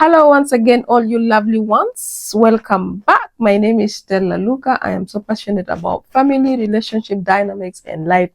Hello once again, all you lovely ones. Welcome back. My name is Stella Luca. I am so passionate about family, relationship dynamics, and life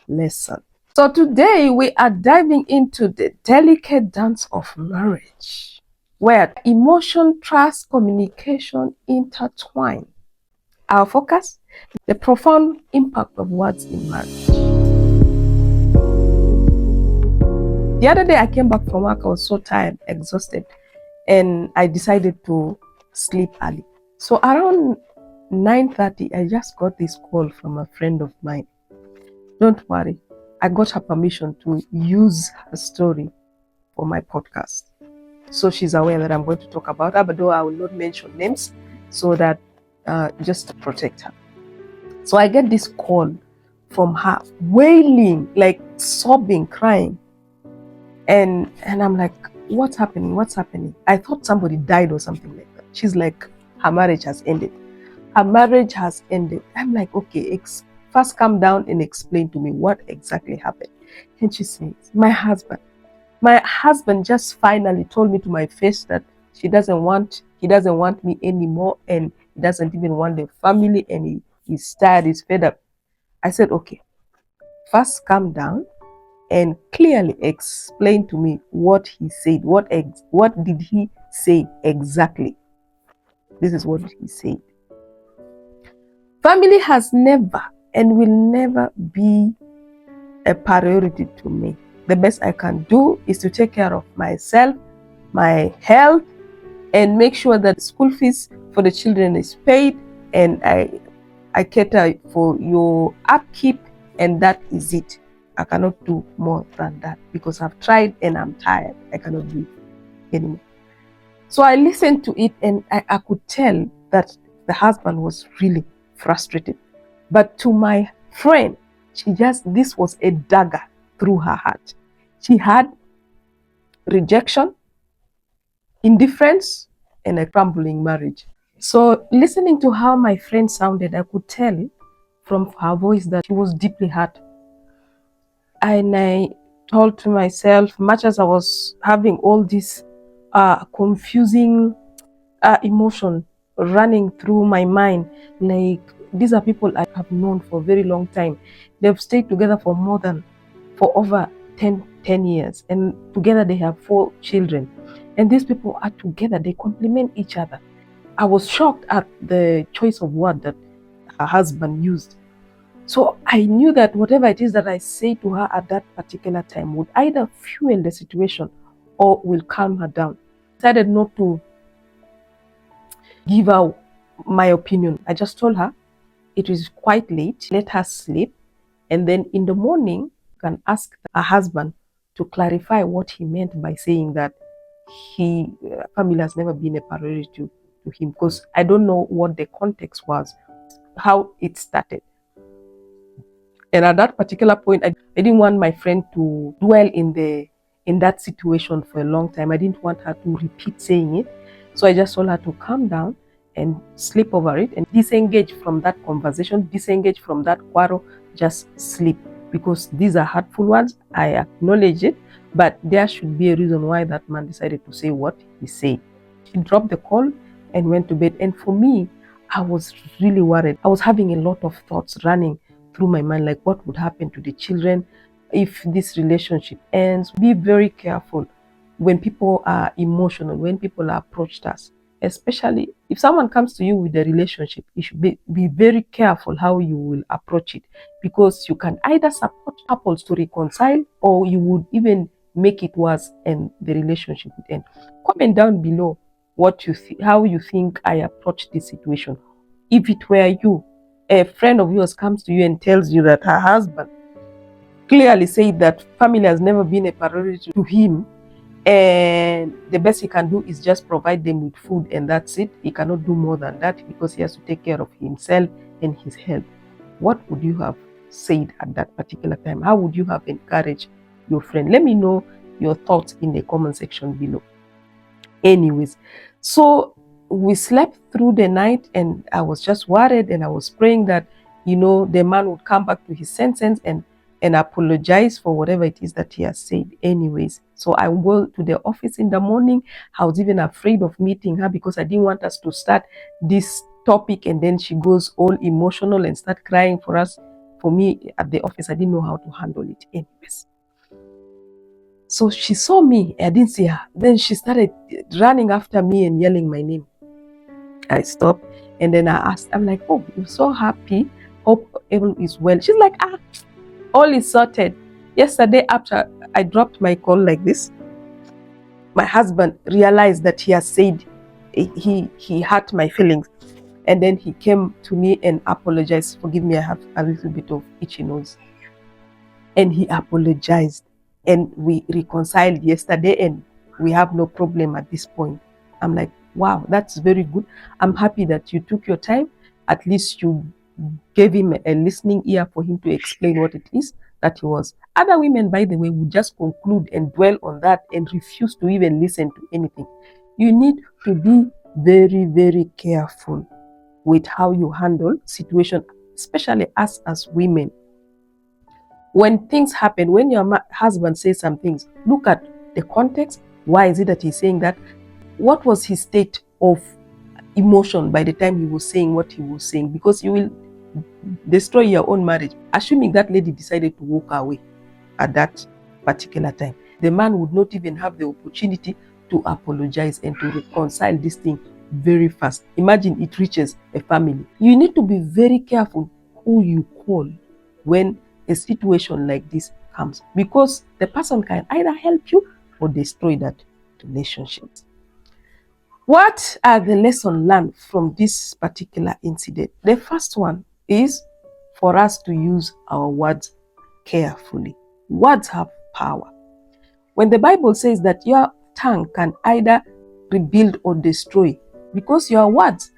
lessons. So today we are diving into the delicate dance of marriage, where emotion, trust, communication intertwine. Our focus, the profound impact of words in marriage. The other day I came back from work, I was so tired, exhausted, and I decided to sleep early. So around 9:30, I just got this call from a friend of mine. Don't worry, I got her permission to use her story for my podcast. So she's aware that I'm going to talk about her, but though I will not mention names, so that just to protect her. So I get this call from her, wailing, like sobbing, crying. And I'm like, what's happening? What's happening? I thought somebody died or something like that. She's like, her marriage has ended. Her marriage has ended. I'm like, okay, first come down and explain to me what exactly happened. And she says, my husband just finally told me to my face that he doesn't want me anymore, and he doesn't even want the family, and he's tired, he's fed up. I said, okay, first calm down and clearly explain to me what he said. What did he say exactly? This is what he said. Family has never and will never be a priority to me. The best I can do is to take care of myself, my health, and make sure that school fees for the children is paid, and I cater for your upkeep, and that is it. I cannot do more than that because I've tried and I'm tired. I cannot do it anymore. So I listened to it, and I could tell that the husband was really frustrated. But to my friend, this was a dagger through her heart. She had rejection, indifference, and a crumbling marriage. So listening to how my friend sounded, I could tell from her voice that she was deeply hurt. And I told to myself, much as I was having all this confusing emotion running through my mind, like, these are people I have known for a very long time. They've stayed together for over 10 years, and together they have 4 children. And these people are together, they complement each other. I was shocked at the choice of word that her husband used. So I knew that whatever it is that I say to her at that particular time would either fuel the situation or will calm her down. I decided not to give her my opinion. I just told her it is quite late, let her sleep, and then in the morning you can ask her husband to clarify what he meant by saying that family has never been a priority to him, because I don't know what the context was, how it started. And at that particular point, I didn't want my friend to dwell in that situation for a long time. I didn't want her to repeat saying it. So I just told her to calm down and sleep over it and disengage from that conversation, disengage from that quarrel, just sleep. Because these are hurtful words, I acknowledge it, but there should be a reason why that man decided to say what he said. She dropped the call and went to bed. And for me, I was really worried. I was having a lot of thoughts running through my mind, like what would happen to the children if this relationship ends. Be very careful when people are emotional, when people are approached us, especially if someone comes to you with a relationship. You should be very careful how you will approach it, because you can either support couples to reconcile, or you would even make it worse and the relationship would end. Comment down below how you think I approached this situation. If it were you, a friend of yours comes to you and tells you that her husband clearly said that family has never been a priority to him, and the best he can do is just provide them with food and that's it. He cannot do more than that because he has to take care of himself and his health. What would you have said at that particular time? How would you have encouraged your friend? Let me know your thoughts in the comment section below. Anyways, so we slept through the night, and I was just worried, and I was praying that, the man would come back to his senses and and apologize for whatever it is that he has said anyways. So I will go to the office in the morning. I was even afraid of meeting her because I didn't want us to start this topic and then she goes all emotional and start crying for me at the office. I didn't know how to handle it anyways. So she saw me, I didn't see her. Then she started running after me and yelling my name. I stopped and then I asked, I'm like, oh, you're so happy. Hope everyone is well. She's like, all is sorted. Yesterday, after I dropped my call like this, my husband realized that he has said he hurt my feelings. And then he came to me and apologized. Forgive me, I have a little bit of itchy nose. And he apologized. And we reconciled yesterday and we have no problem at this point. I'm like, wow, that's very good. I'm happy that you took your time. At least you gave him a listening ear for him to explain what it is that he was. Other women, by the way, would just conclude and dwell on that and refuse to even listen to anything. You need to be very, very careful with how you handle situation, especially us as women. When things happen, when your husband says some things, look at the context. Why is it that he's saying that? What was his state of emotion by the time he was saying what he was saying? Because you will destroy your own marriage. Assuming that lady decided to walk away at that particular time, the man would not even have the opportunity to apologize and to reconcile this thing very fast. Imagine it reaches a family. You need to be very careful who you call when a situation like this comes, because the person can either help you or destroy that relationship. What are the lessons learned from this particular incident? The first one is for us to use our words carefully. Words have power. When the Bible says that your tongue can either rebuild or destroy, because your words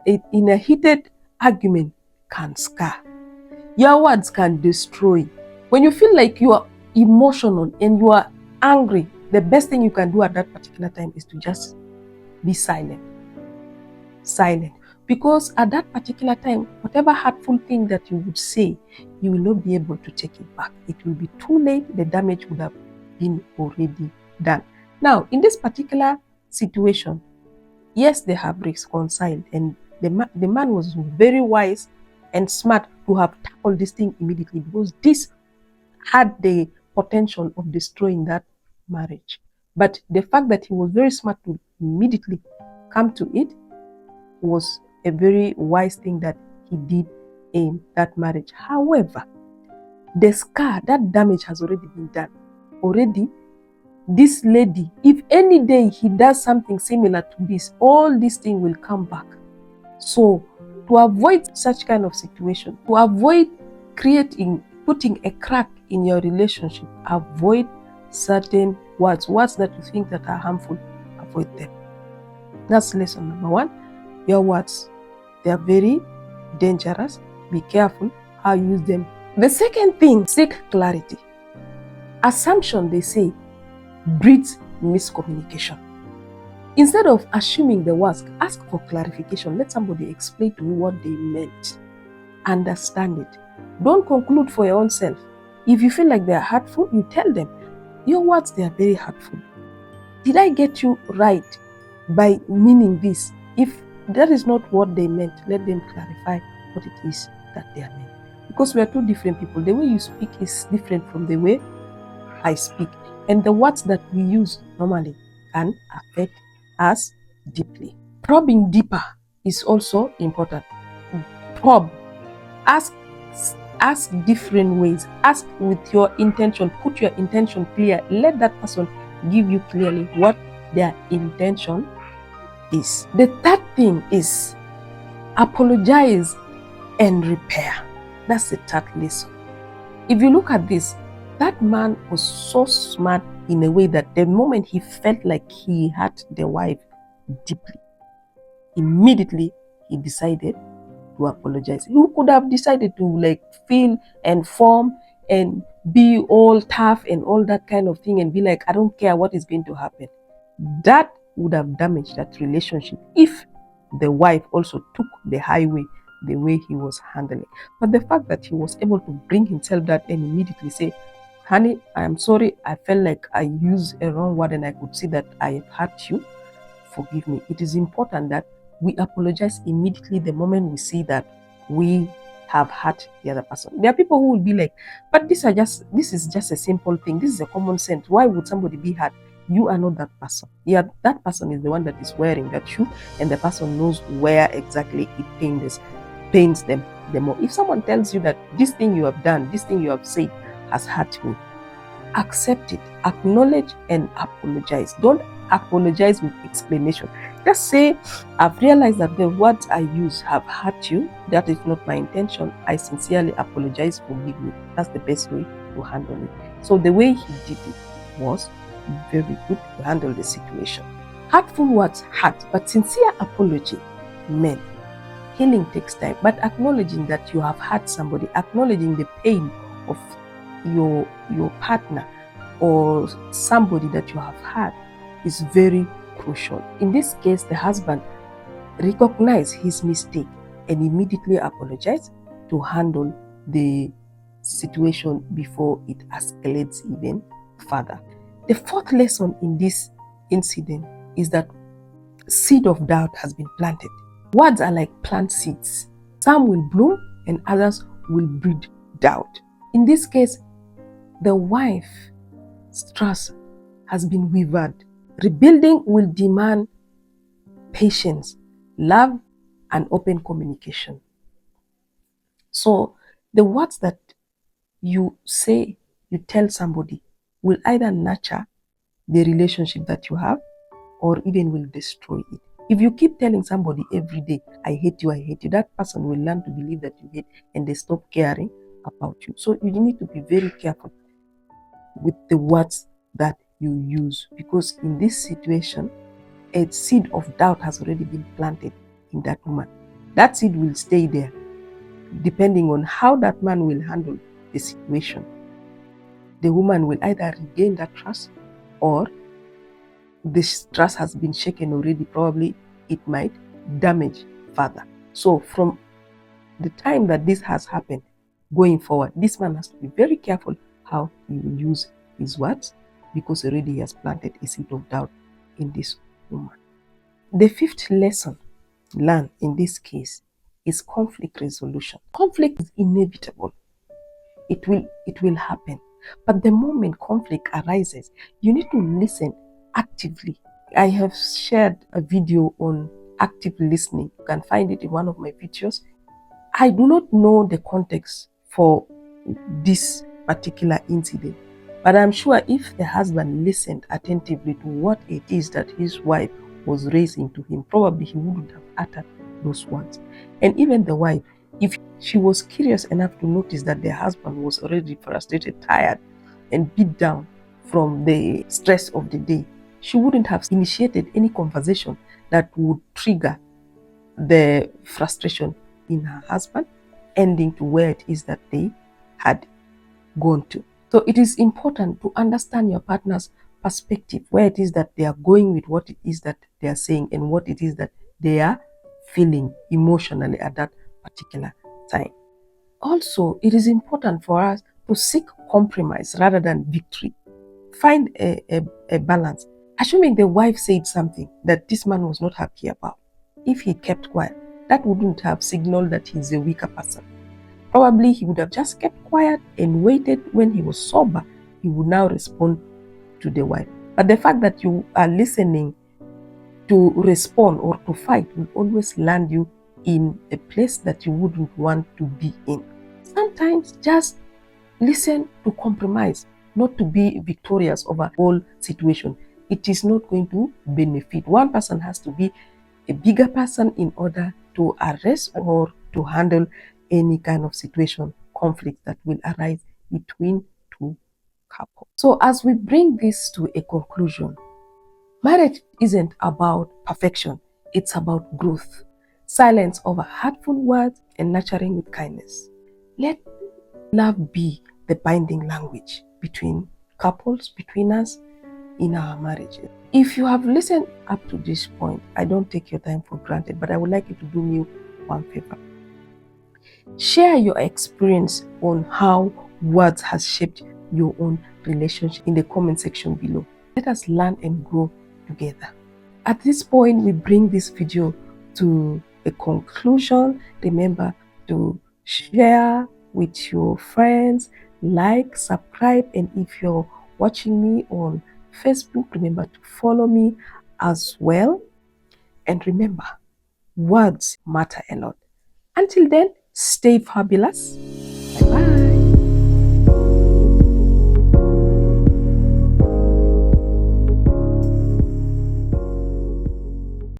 in a heated argument can scar. Your words can destroy. When you feel like you are emotional and you are angry, the best thing you can do at that particular time is to just be silent. Silent. Because at that particular time, whatever hurtful thing that you would say, you will not be able to take it back. It will be too late. The damage would have been already done. Now, in this particular situation, yes, they have reconciled, and the man was very wise and smart to have tackled this thing immediately, because this had the potential of destroying that marriage. But the fact that he was very smart to immediately come to it was a very wise thing that he did in that marriage. However, the scar, that damage has already been done. Already, this lady, if any day he does something similar to this, all this thing will come back. So, to avoid such kind of situation, to avoid putting a crack in your relationship, avoid certain words that you think that are harmful, avoid them. That's lesson number one. Your words, they are very dangerous. Be careful how you use them. The second thing, seek clarity. Assumption, they say, breeds miscommunication. Instead of assuming the worst, ask for clarification. Let somebody explain to you what they meant. Understand it. Don't conclude for your own self. If you feel like they are hurtful, you tell them, your words, they are very hurtful. Did I get you right by meaning this? If that is not what they meant, let them clarify what it is that they are meant. Because we are two different people. The way you speak is different from the way I speak. And the words that we use normally can affect us deeply. Probing deeper is also important. Probe. Ask different ways. Ask with your intention. Put your intention clear. Let that person give you clearly what their intention is. The third thing is apologize and repair. That's the third lesson. If you look at this, that man was so smart in a way that the moment he felt like he hurt the wife deeply, immediately he decided to apologize. Who could have decided to feel and form and be all tough and all that kind of thing and be like, I don't care what is going to happen. That would have damaged that relationship if the wife also took the highway the way he was handling. But the fact that he was able to bring himself that and immediately say, honey, I'm sorry, I felt like I used a wrong word and I could see that I have hurt you. Forgive me. It is important that we apologize immediately the moment we see that we have hurt the other person. There are people who will be like, but this is just a simple thing. This is a common sense. Why would somebody be hurt? You are not that person. Yeah, that person is the one that is wearing that shoe, and the person knows where exactly it pains them the more. If someone tells you that this thing you have done, this thing you have said has hurt me, accept it, acknowledge and apologize. Don't apologize with explanation. Just say, I've realized that the words I use have hurt you. That is not my intention. I sincerely apologize. Forgive me. That's the best way to handle it. So the way he did it was very good to handle the situation. Hurtful words hurt, but sincere apology meant healing takes time. But acknowledging that you have hurt somebody, acknowledging the pain of your partner or somebody that you have hurt is very crucial. In this case, the husband recognized his mistake and immediately apologized to handle the situation before it escalates even further. The fourth lesson in this incident is that seed of doubt has been planted. Words are like plant seeds. Some will bloom and others will breed doubt. In this case, the wife's trust has been wavered. Rebuilding will demand patience, love, and open communication. So the words that you say, you tell somebody will either nurture the relationship that you have or even will destroy it. If you keep telling somebody every day, I hate you, that person will learn to believe that you hate and they stop caring about you. So you need to be very careful with the words that you use, because in this situation, a seed of doubt has already been planted in that woman. That seed will stay there depending on how that man will handle the situation. The woman will either regain that trust or this trust has been shaken already. Probably it might damage further. So from the time that this has happened going forward, this man has to be very careful how he will use his words, because already he has planted a seed of doubt in this woman. The fifth lesson learned in this case is conflict resolution. Conflict is inevitable. It will happen. But the moment conflict arises, you need to listen actively. I have shared a video on active listening. You can find it in one of my videos. I do not know the context for this particular incident, but I'm sure if the husband listened attentively to what it is that his wife was raising to him, probably he wouldn't have uttered those words. And even the wife, if she was curious enough to notice that the husband was already frustrated, tired, and beat down from the stress of the day, she wouldn't have initiated any conversation that would trigger the frustration in her husband, ending to where it is that they had gone to. So it is important to understand your partner's perspective, where it is that they are going with what it is that they are saying and what it is that they are feeling emotionally at that particular time. Also, it is important for us to seek compromise rather than victory. Find a balance. Assuming the wife said something that this man was not happy about, if he kept quiet, that wouldn't have signaled that he's a weaker person. Probably he would have just kept quiet and waited. When he was sober, he would now respond to the wife. But the fact that you are listening to respond or to fight will always land you in a place that you wouldn't want to be in. Sometimes just listen to compromise, not to be victorious over all situation. It is not going to benefit. One person has to be a bigger person in order to arrest or to handle any kind of situation, conflict that will arise between two couples. So as we bring this to a conclusion, marriage isn't about perfection, it's about growth. Silence over hurtful words and nurturing with kindness. Let love be the binding language between couples, between us, in our marriages. If you have listened up to this point, I don't take your time for granted, but I would like you to do me one favor. Share your experience on how words has shaped your own relationship in the comment section below. Let us learn and grow together. At this point, we bring this video to a conclusion. Remember to share with your friends, like, subscribe, and if you're watching me on Facebook, remember to follow me as well. And remember, words matter a lot. Until then, stay fabulous.